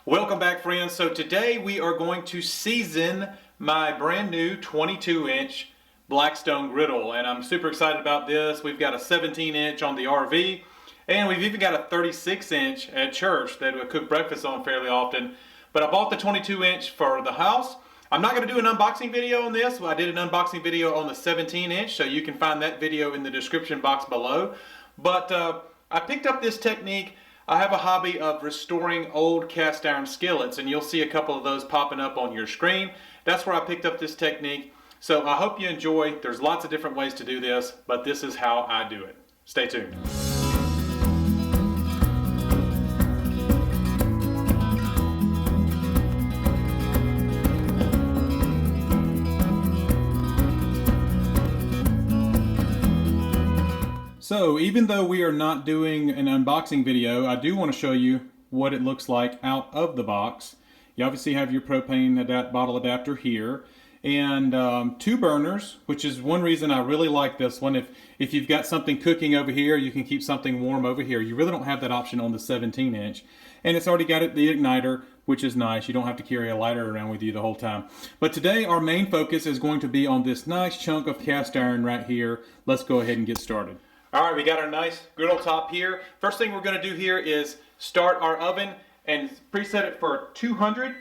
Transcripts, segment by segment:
Welcome back, friends. So today we are going to season my brand new 22-inch Blackstone griddle, and I'm super excited about this. We've got a 17-inch on the RV, and we've even got a 36-inch at church that we cook breakfast on fairly often. But I bought the 22-inch for the house. I'm not going to do an unboxing video on this. I did an unboxing video on the 17-inch, so you can find that video in the description box below. But I picked up this technique. I have a hobby of restoring old cast iron skillets, and you'll see a couple of those popping up on your screen. That's where I picked up this technique. So I hope you enjoy. There's lots of different ways to do this, but this is how I do it. Stay tuned. So even though we are not doing an unboxing video, I do want to show you what it looks like out of the box. You obviously have your propane bottle adapter here, and 2 burners, which is one reason I really like this one. If you've got something cooking over here, you can keep something warm over here. You really don't have that option on the 17-inch. And it's already got the igniter, which is nice. You don't have to carry a lighter around with you the whole time. But today our main focus is going to be on this nice chunk of cast iron right here. Let's go ahead and get started. All right, we got our nice griddle top here. First thing we're going to do here is start our oven and preset it for 200.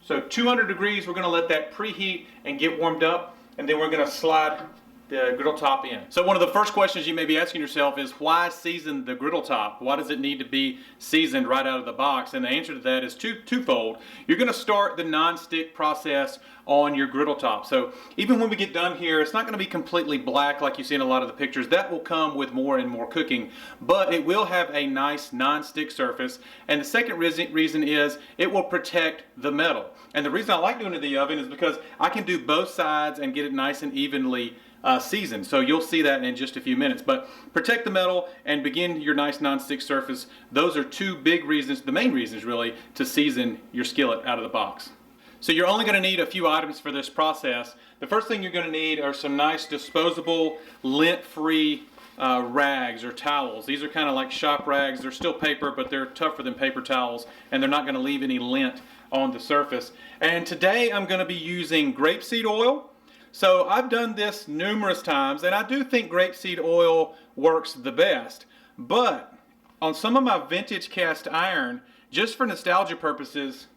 So 200 degrees, we're going to let that preheat and get warmed up, and then we're going to slide the griddle top in. So one of the first questions you may be asking yourself is, why season the griddle top? Why does it need to be seasoned right out of the box? And the answer to that is twofold. You're going to start the non-stick process on your griddle top. So even when we get done here, it's not going to be completely black like you see in a lot of the pictures. That will come with more and more cooking, but it will have a nice non-stick surface. And the second reason is it will protect the metal. And the reason I like doing it in the oven is because I can do both sides and get it nice and evenly seasoned. So you'll see that in just a few minutes. But protect the metal and begin your nice non-stick surface. Those are 2 big reasons, the main reasons really, to season your skillet out of the box. So you're only going to need a few items for this process. The first thing you're going to need are some nice disposable lint-free rags or towels. These are kind of like shop rags. They're still paper, but they're tougher than paper towels, and they're not going to leave any lint on the surface. And today I'm going to be using grapeseed oil. So I've done this numerous times, and I do think grapeseed oil works the best. But on some of my vintage cast iron, just for nostalgia purposes,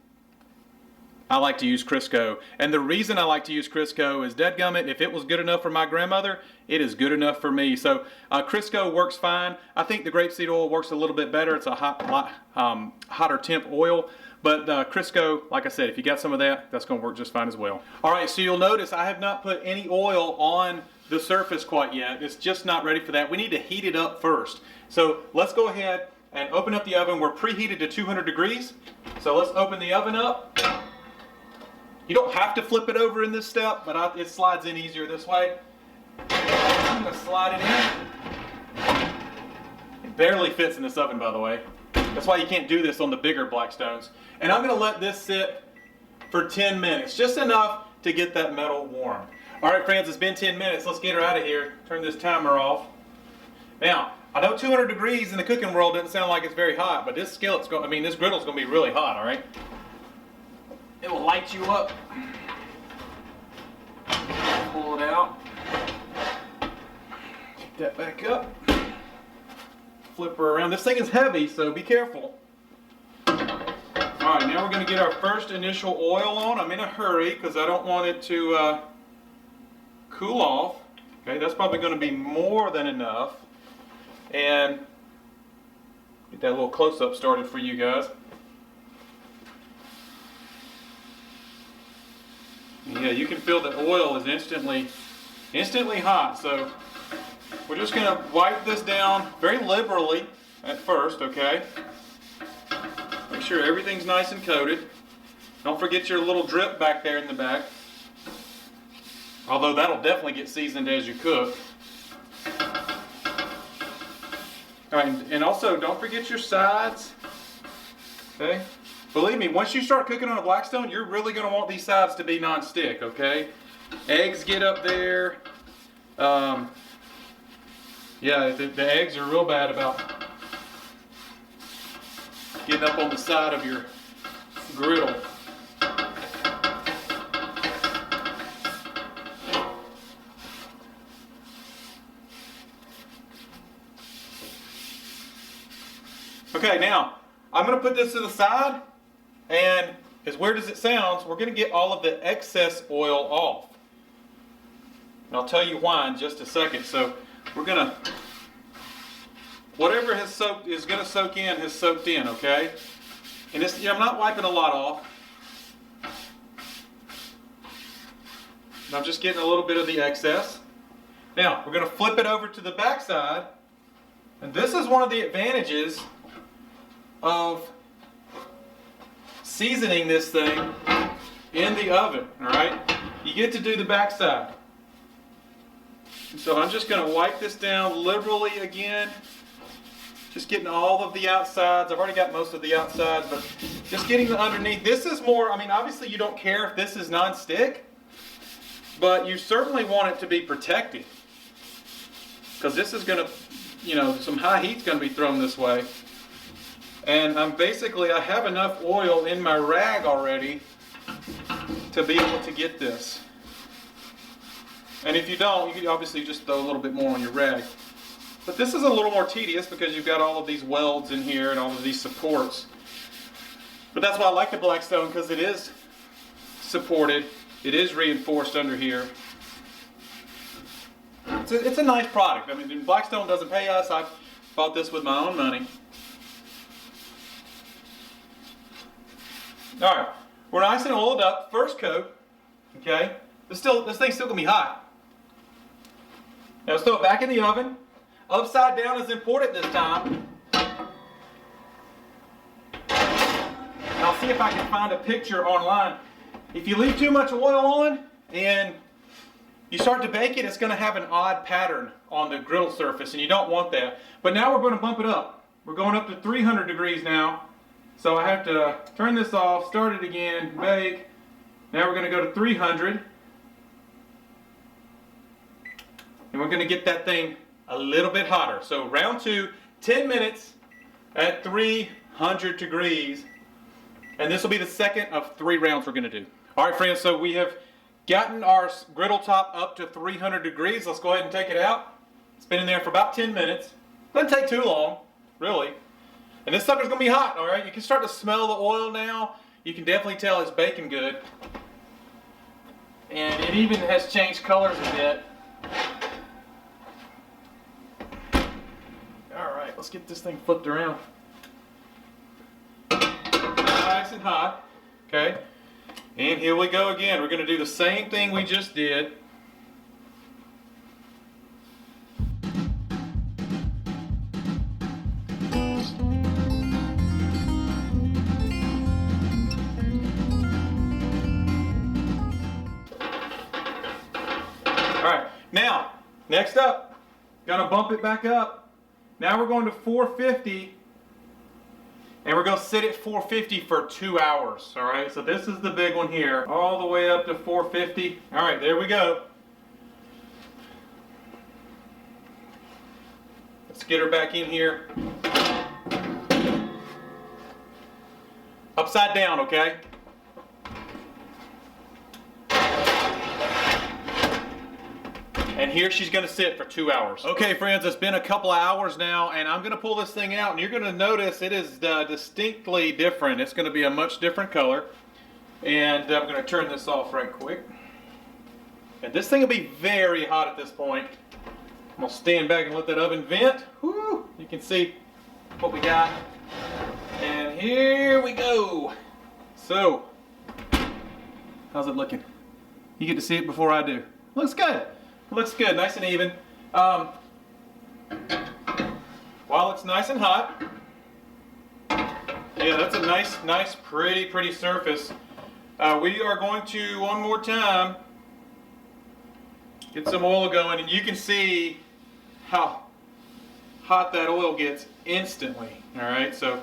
I like to use Crisco. And the reason I like to use Crisco is, dadgummit, if it was good enough for my grandmother, it is good enough for me. So Crisco works fine. I think the grapeseed oil works a little bit better. It's a hotter temp oil. But Crisco, like I said, if you got some of that, that's going to work just fine as well. All right, so you'll notice I have not put any oil on the surface quite yet. It's just not ready for that. We need to heat it up first. So let's go ahead and open up the oven. We're preheated to 200 degrees. So let's open the oven up. You don't have to flip it over in this step, but it slides in easier this way. I'm going to slide it in. It barely fits in this oven, by the way. That's why you can't do this on the bigger Blackstones. And I'm going to let this sit for 10 minutes, just enough to get that metal warm. All right, friends, it's been 10 minutes. Let's get her out of here. Turn this timer off. Now, I know 200 degrees in the cooking world doesn't sound like it's very hot, but this griddle's going to be really hot, all right? It will light you up. Pull it out. Pick that back up. Flip her around. This thing is heavy, so be careful. Alright, now we're going to get our first initial oil on. I'm in a hurry because I don't want it to cool off. Okay, that's probably going to be more than enough. And get that little close-up started for you guys. Yeah, you can feel the oil is instantly hot. So we're just going to wipe this down very liberally at first, okay? Make sure everything's nice and coated. Don't forget your little drip back there in the back. Although that'll definitely get seasoned as you cook. All right, and also don't forget your sides, okay? Believe me, once you start cooking on a Blackstone, you're really going to want these sides to be non-stick, okay? Eggs get up there. Yeah, the eggs are real bad about getting up on the side of your griddle. Okay, now I'm going to put this to the side, and as weird as it sounds, we're going to get all of the excess oil off. And I'll tell you why in just a second. So we're going to, whatever has soaked is going to soak in has soaked in, okay? And this, I'm not wiping a lot off. I'm just getting a little bit of the excess. Now we're going to flip it over to the back side, and this is one of the advantages of seasoning this thing in the oven. All right, you get to do the back side. So I'm just going to wipe this down liberally again, just getting all of the outsides. I've already got most of the outsides, but just getting the underneath. This is more, I mean, obviously you don't care if this is non-stick, but you certainly want it to be protected, because this is going to, you know, some high heat's going to be thrown this way. And I have enough oil in my rag already to be able to get this. And if you don't, you can obviously just throw a little bit more on your rag. But this is a little more tedious because you've got all of these welds in here and all of these supports. But that's why I like the Blackstone, because it is supported, it is reinforced under here. It's a nice product. I mean, Blackstone doesn't pay us. I bought this with my own money. All right, we're nice and oiled up. First coat, okay. This thing's still gonna be hot. Now let's throw it back in the oven. Upside down is important this time. And I'll see if I can find a picture online. If you leave too much oil on and you start to bake it, it's gonna have an odd pattern on the griddle surface, and you don't want that. But now we're gonna bump it up. We're going up to 300 degrees now. So I have to turn this off, start it again, bake. Now we're going to go to 300. And we're going to get that thing a little bit hotter. So round 2, 10 minutes at 300 degrees. And this will be the second of 3 rounds we're going to do. All right, friends, so we have gotten our griddle top up to 300 degrees. Let's go ahead and take it out. It's been in there for about 10 minutes. Doesn't take too long, really. And this sucker's gonna be hot, all right? You can start to smell the oil now. You can definitely tell it's baking good. And it even has changed colors a bit. All right, let's get this thing flipped around. Nice and hot, okay? And here we go again. We're gonna do the same thing we just did. Now, next up, gonna bump it back up. Now we're going to 450, and we're gonna sit at 450 for 2 hours, all right? So this is the big one here, all the way up to 450. All right, there we go. Let's get her back in here. Upside down, okay? And here she's gonna sit for 2 hours. Okay, friends, it's been a couple of hours now, and I'm gonna pull this thing out, and you're gonna notice it is distinctly different. It's gonna be a much different color. And I'm gonna turn this off right quick. And this thing will be very hot at this point. I'm gonna stand back and let that oven vent. Whoo! You can see what we got. And here we go. So, how's it looking? You get to see it before I do. Looks good. Looks good, nice and even. While it's nice and hot, yeah, that's a nice, pretty surface. We are going to, one more time, get some oil going, and you can see how hot that oil gets instantly. All right, so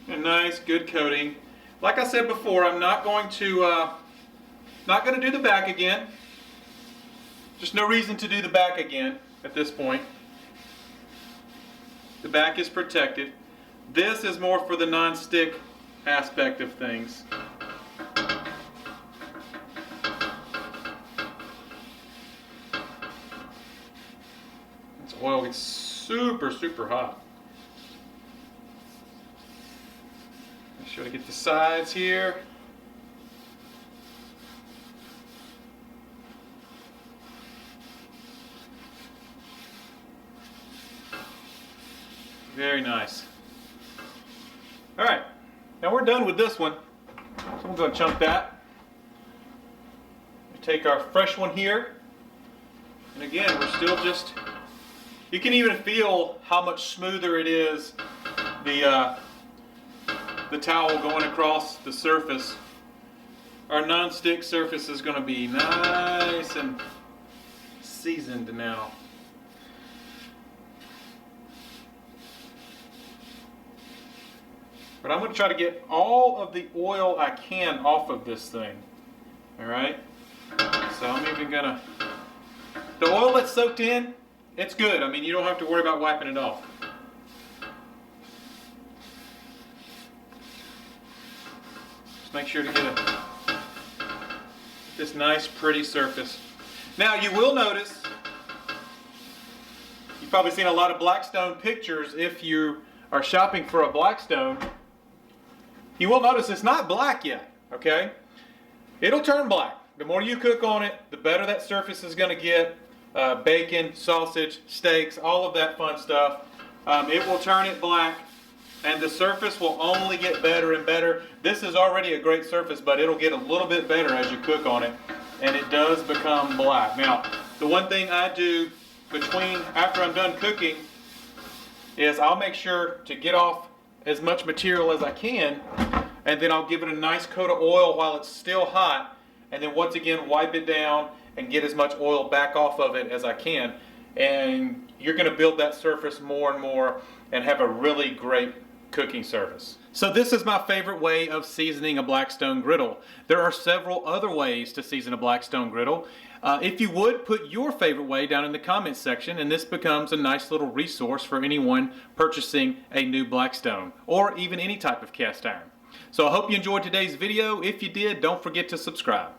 a nice, good coating. Like I said before, I'm not going to do the back again. Just no reason to do the back again at this point. The back is protected. This is more for the non-stick aspect of things. This oil gets super, super hot. Make sure to get the sides here. Very nice. All right, now we're done with this one. So I'm going to chunk that. Take our fresh one here. And again, we're still just, you can even feel how much smoother it is, the towel going across the surface. Our non-stick surface is going to be nice and seasoned now. But I'm going to try to get all of the oil I can off of this thing. Alright? So I'm even going to... The oil that's soaked in, it's good. I mean, you don't have to worry about wiping it off. Just make sure to get this nice, pretty surface. Now, you will notice, you've probably seen a lot of Blackstone pictures if you are shopping for a Blackstone. You will notice it's not black yet, okay? It'll turn black. The more you cook on it, the better that surface is going to get. Bacon, sausage, steaks, all of that fun stuff. It will turn it black, and the surface will only get better and better. This is already a great surface, but it'll get a little bit better as you cook on it, and it does become black. Now, the one thing I do after I'm done cooking is I'll make sure to get off as much material as I can, and then I'll give it a nice coat of oil while it's still hot, and then once again wipe it down and get as much oil back off of it as I can. And you're going to build that surface more and more and have a really great cooking surface. So this is my favorite way of seasoning a Blackstone griddle. There are several other ways to season a Blackstone griddle. If you would, put your favorite way down in the comments section, and this becomes a nice little resource for anyone purchasing a new Blackstone or even any type of cast iron. So I hope you enjoyed today's video. If you did, don't forget to subscribe.